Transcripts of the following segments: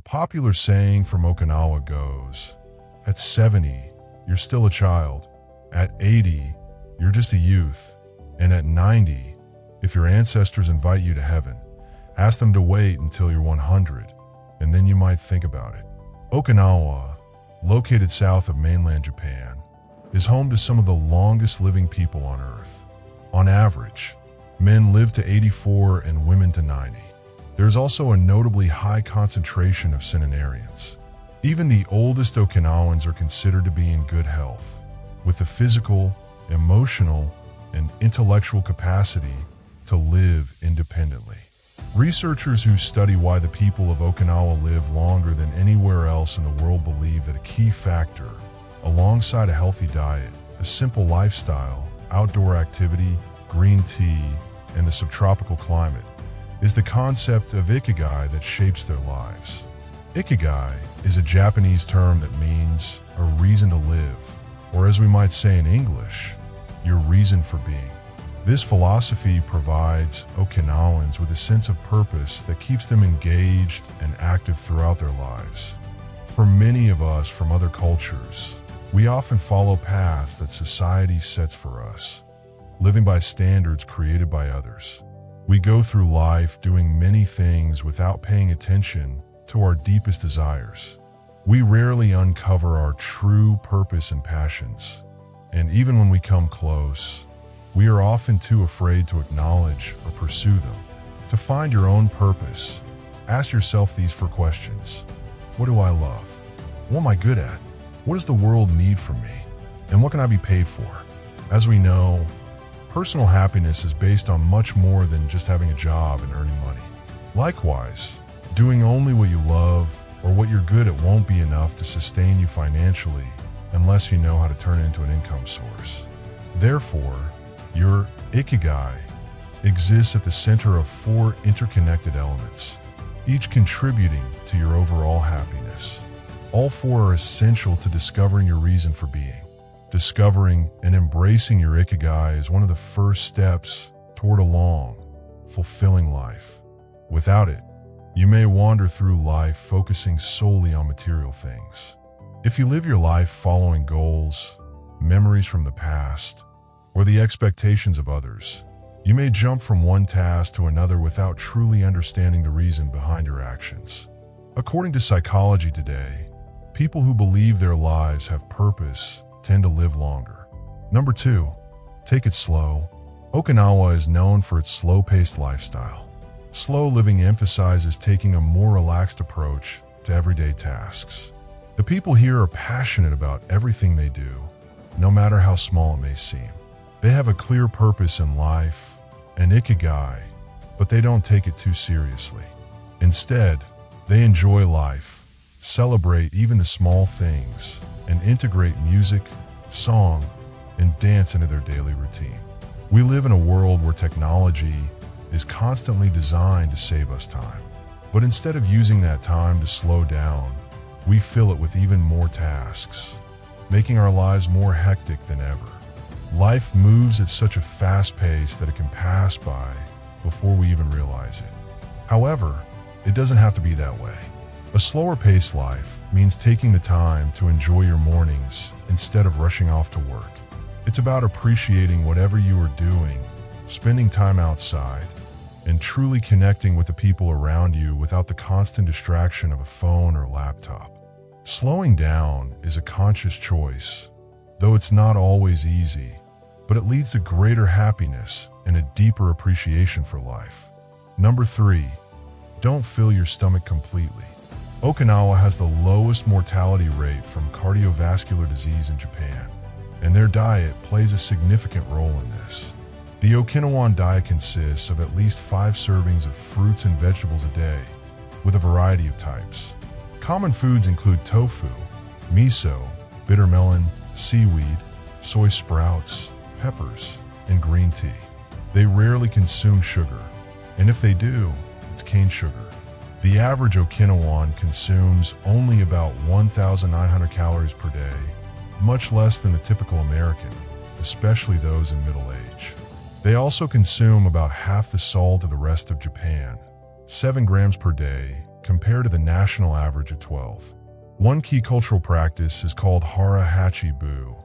popular saying from Okinawa goes, at 70, you're still a child. At 80, you're just a youth. And at 90, if your ancestors invite you to heaven, ask them to wait until you're 100, and then you might think about it. Okinawa, located south of mainland Japan, is home to some of the longest living people on Earth. On average, men live to 84 and women to 90. There is also a notably high concentration of centenarians. Even the oldest Okinawans are considered to be in good health, with the physical, emotional, and intellectual capacity to live independently. Researchers who study why the people of Okinawa live longer than anywhere else in the world believe that a key factor, alongside a healthy diet, a simple lifestyle, outdoor activity, green tea, and the subtropical climate, is the concept of ikigai that shapes their lives. Ikigai is a Japanese term that means a reason to live, or as we might say in English, your reason for being. This philosophy provides Okinawans with a sense of purpose that keeps them engaged and active throughout their lives. For many of us from other cultures, we often follow paths that society sets for us, living by standards created by others. We go through life doing many things without paying attention to our deepest desires. We rarely uncover our true purpose and passions, and even when we come close, we are often too afraid to acknowledge or pursue them. To find your own purpose, ask yourself these 4 questions. What do I love? What am I good at? What does the world need from me? And what can I be paid for? As we know, personal happiness is based on much more than just having a job and earning money. Likewise, doing only what you love or what you're good at won't be enough to sustain you financially unless you know how to turn it into an income source. Therefore, your ikigai exists at the center of 4 interconnected elements, each contributing to your overall happiness. All 4 are essential to discovering your reason for being. Discovering and embracing your ikigai is one of the first steps toward a long, fulfilling life. Without it, you may wander through life focusing solely on material things. If you live your life following goals, memories from the past, or the expectations of others, you may jump from one task to another without truly understanding the reason behind your actions. According to Psychology Today, people who believe their lives have purpose tend to live longer. Number 2, take it slow. Okinawa is known for its slow-paced lifestyle. Slow living emphasizes taking a more relaxed approach to everyday tasks. The people here are passionate about everything they do, no matter how small it may seem. They have a clear purpose in life, an ikigai, but they don't take it too seriously. Instead, they enjoy life, celebrate even the small things, and integrate music, song, and dance into their daily routine. We live in a world where technology is constantly designed to save us time. But instead of using that time to slow down, we fill it with even more tasks, making our lives more hectic than ever. Life moves at such a fast pace that it can pass by before we even realize it. However, it doesn't have to be that way. A slower paced life means taking the time to enjoy your mornings instead of rushing off to work. It's about appreciating whatever you are doing, spending time outside, and truly connecting with the people around you without the constant distraction of a phone or laptop. Slowing down is a conscious choice, though it's not always easy, but it leads to greater happiness and a deeper appreciation for life. Number 3, don't fill your stomach completely. Okinawa has the lowest mortality rate from cardiovascular disease in Japan, and their diet plays a significant role in this. The Okinawan diet consists of at least 5 servings of fruits and vegetables a day, with a variety of types. Common foods include tofu, miso, bitter melon, seaweed, soy sprouts, peppers, and green tea. They rarely consume sugar, and if they do, it's cane sugar. The average Okinawan consumes only about 1,900 calories per day, much less than the typical American, especially those in middle age. They also consume about half the salt of the rest of Japan, 7 grams per day, compared to the national average of 12. One key cultural practice is called Hara Hachi Bu,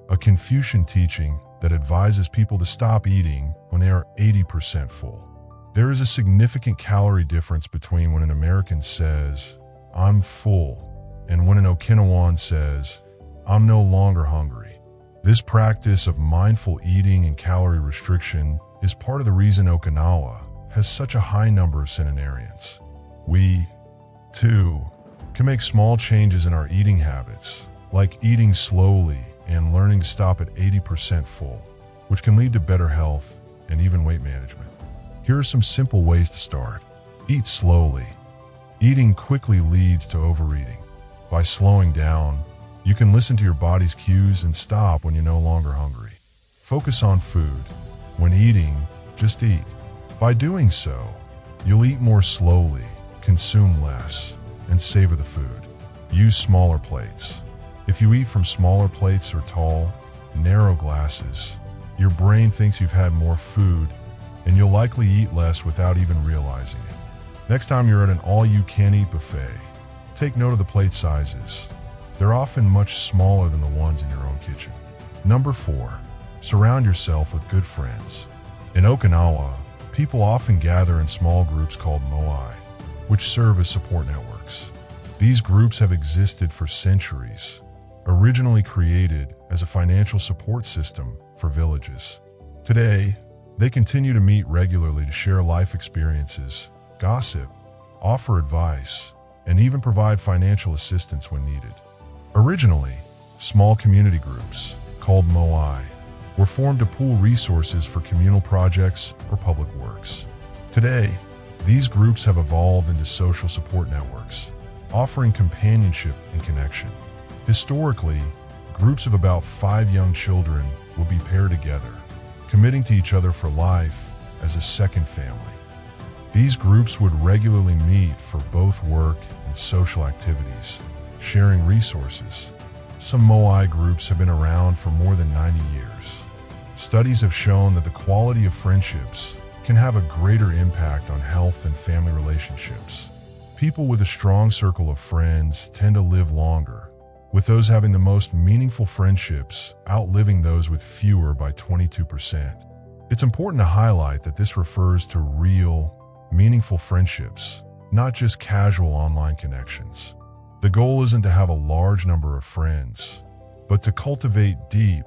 a Confucian teaching that advises people to stop eating when they are 80% full. There is a significant calorie difference between when an American says, "I'm full," and when an Okinawan says, "I'm no longer hungry." This practice of mindful eating and calorie restriction is part of the reason Okinawa has such a high number of centenarians. We, too, can make small changes in our eating habits, like eating slowly and learning to stop at 80% full, which can lead to better health and even weight management. Here are some simple ways to start. Eat slowly. Eating quickly leads to overeating. By slowing down, you can listen to your body's cues and stop when you're no longer hungry. Focus on food. When eating, just eat. By doing so, you'll eat more slowly, consume less, and savor the food. Use smaller plates. If you eat from smaller plates or tall, narrow glasses, your brain thinks you've had more food, and you'll likely eat less without even realizing it. Next time you're at an all-you-can-eat buffet, take note of the plate sizes. They're often much smaller than the ones in your own kitchen. Number 4, surround yourself with good friends. In Okinawa, people often gather in small groups called moai, which serve as support networks. These groups have existed for centuries, originally created as a financial support system for villages. Today, they continue to meet regularly to share life experiences, gossip, offer advice, and even provide financial assistance when needed. Originally, small community groups, called moai, were formed to pool resources for communal projects or public works. Today, these groups have evolved into social support networks, offering companionship and connection. Historically, groups of about 5 young children would be paired together, committing to each other for life as a second family. These groups would regularly meet for both work and social activities, sharing resources. Some moai groups have been around for more than 90 years. Studies have shown that the quality of friendships can have a greater impact on health and family relationships. People with a strong circle of friends tend to live longer, with those having the most meaningful friendships outliving those with fewer by 22%. It's important to highlight that this refers to real, meaningful friendships, not just casual online connections. The goal isn't to have a large number of friends, but to cultivate deep,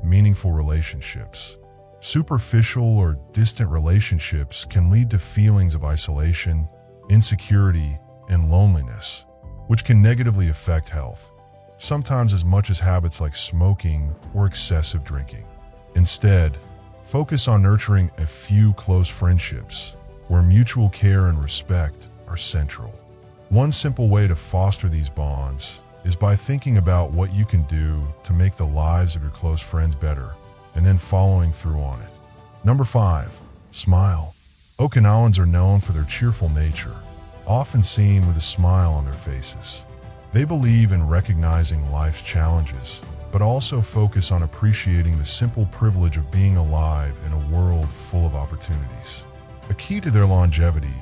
meaningful relationships. Superficial or distant relationships can lead to feelings of isolation, insecurity, and loneliness, which can negatively affect health, sometimes as much as habits like smoking or excessive drinking. Instead, focus on nurturing a few close friendships where mutual care and respect are central. One simple way to foster these bonds is by thinking about what you can do to make the lives of your close friends better, and then following through on it. Number 5, smile. Okinawans are known for their cheerful nature, often seen with a smile on their faces. They believe in recognizing life's challenges, but also focus on appreciating the simple privilege of being alive in a world full of opportunities. A key to their longevity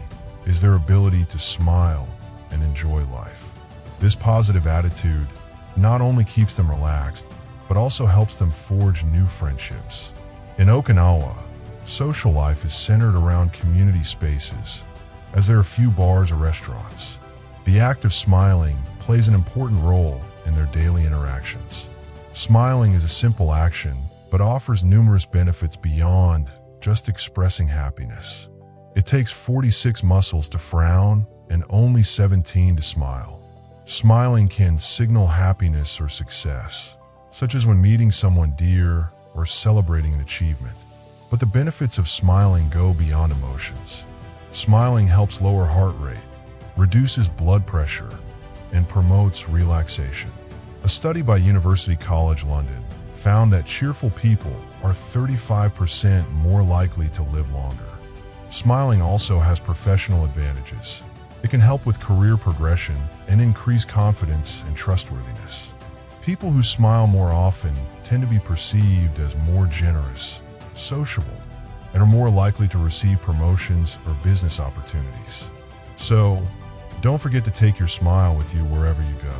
is their ability to smile and enjoy life. This positive attitude not only keeps them relaxed, but also helps them forge new friendships. In Okinawa, social life is centered around community spaces, as there are few bars or restaurants. The act of smiling plays an important role in their daily interactions. Smiling is a simple action, but offers numerous benefits beyond just expressing happiness. It takes 46 muscles to frown and only 17 to smile. Smiling can signal happiness or success, such as when meeting someone dear or celebrating an achievement. But the benefits of smiling go beyond emotions. Smiling helps lower heart rate, reduces blood pressure, and promotes relaxation. A study by University College London found that cheerful people are 35% more likely to live longer. Smiling also has professional advantages. It can help with career progression and increase confidence and trustworthiness. People who smile more often tend to be perceived as more generous, sociable, and are more likely to receive promotions or business opportunities. So, Don't forget to take your smile with you wherever you go.